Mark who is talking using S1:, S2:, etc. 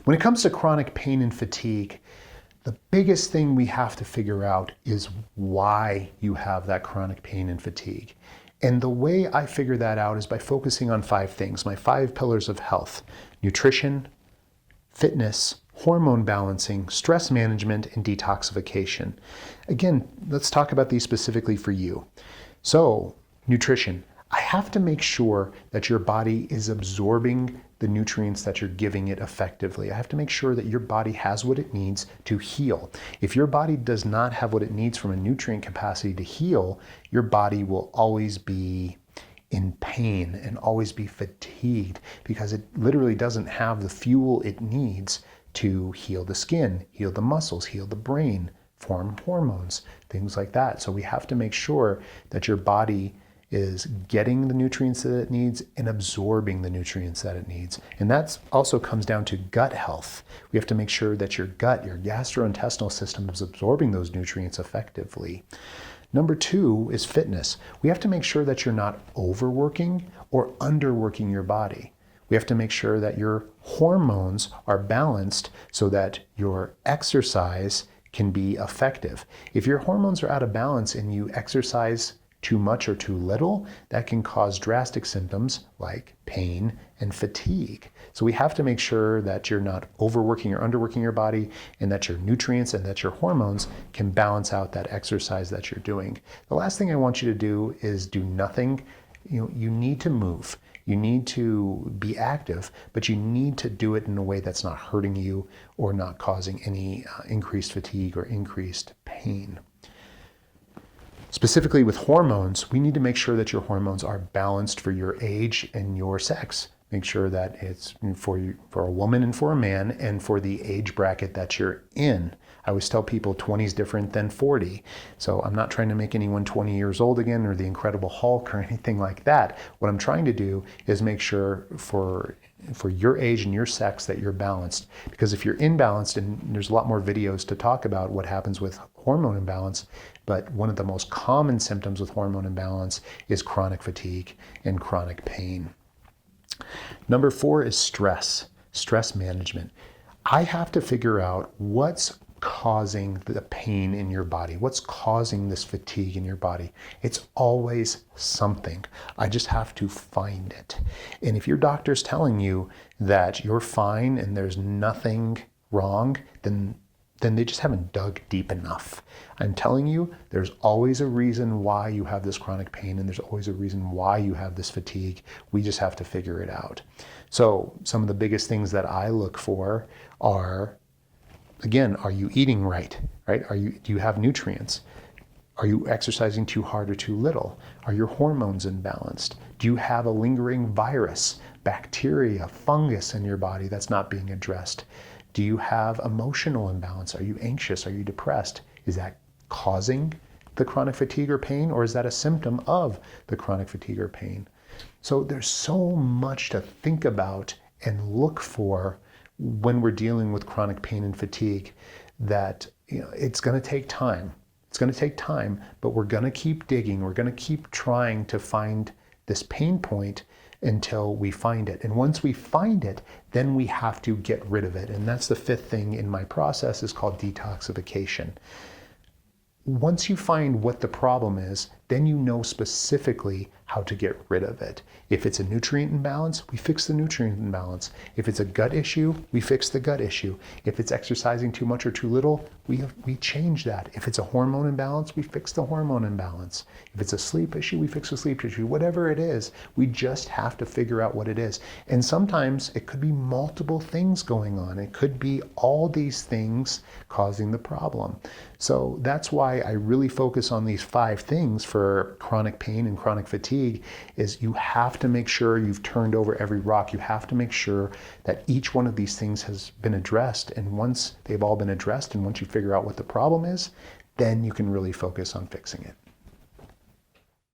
S1: When it comes to chronic pain and fatigue, the biggest thing we have to figure out is why you have that chronic pain and fatigue. And the way I figure that out is by focusing on 5 things, my 5 pillars of health: nutrition, fitness, hormone balancing, stress management, and detoxification. Again, let's talk about these specifically for you. So, nutrition. I have to make sure that your body is absorbing the nutrients that you're giving it effectively. I have to make sure that your body has what it needs to heal. If your body does not have what it needs from a nutrient capacity to heal, your body will always be in pain and always be fatigued because it literally doesn't have the fuel it needs to heal the skin, heal the muscles, heal the brain, form hormones, things like that. So we have to make sure that your body is getting the nutrients that it needs and absorbing the nutrients that it needs. And that also comes down to gut health. We have to make sure that your gut, your gastrointestinal system, is absorbing those nutrients effectively. Number 2 is fitness. We have to make sure that you're not overworking or underworking your body. We have to make sure that your hormones are balanced so that your exercise can be effective. If your hormones are out of balance and you exercise too much or too little, that can cause drastic symptoms like pain and fatigue. So we have to make sure that you're not overworking or underworking your body, and that your nutrients and that your hormones can balance out that exercise that you're doing. The last thing I want you to do is do nothing. You need to move. You need to be active, but you need to do it in a way that's not hurting you or not causing any increased fatigue or increased pain. Specifically with hormones, we need to make sure that your hormones are balanced for your age and your sex. Make sure that it's for a woman and for a man and for the age bracket that you're in. I always tell people 20 is different than 40. So I'm not trying to make anyone 20 years old again or the Incredible Hulk or anything like that. What I'm trying to do is make sure for your age and your sex that you're balanced. Because if you're imbalanced, and there's a lot more videos to talk about what happens with hormone imbalance, but one of the most common symptoms with hormone imbalance is chronic fatigue and chronic pain. Number 4 is stress management. I have to figure out what's causing the pain in your body, what's causing this fatigue in your body. It's always something. I just have to find it. And if your doctor's telling you that you're fine and there's nothing wrong, then they just haven't dug deep enough. I'm telling you, there's always a reason why you have this chronic pain, and there's always a reason why you have this fatigue. We just have to figure it out. So some of the biggest things that I look for are, again, are you eating right? Do you have nutrients? Are you exercising too hard or too little? Are your hormones imbalanced? Do you have a lingering virus, bacteria, fungus in your body that's not being addressed? Do you have emotional imbalance? Are you anxious? Are you depressed? Is that causing the chronic fatigue or pain, or is that a symptom of the chronic fatigue or pain? So there's so much to think about and look for when we're dealing with chronic pain and fatigue that it's going to take time. It's going to take time, but we're going to keep digging. We're going to keep trying to find this pain point until we find it. And once we find it, then we have to get rid of it. And that's the 5th thing in my process, is called detoxification. Once you find what the problem is, then you know specifically how to get rid of it. If it's a nutrient imbalance, we fix the nutrient imbalance. If it's a gut issue, we fix the gut issue. If it's exercising too much or too little, we change that. If it's a hormone imbalance, we fix the hormone imbalance. If it's a sleep issue, we fix the sleep issue. Whatever it is, we just have to figure out what it is. And sometimes it could be multiple things going on. It could be all these things causing the problem. So that's why I really focus on these 5 things for chronic pain and chronic fatigue, is you have to make sure you've turned over every rock. You have to make sure that each one of these things has been addressed. And once they've all been addressed, and once you figure out what the problem is, then you can really focus on fixing it.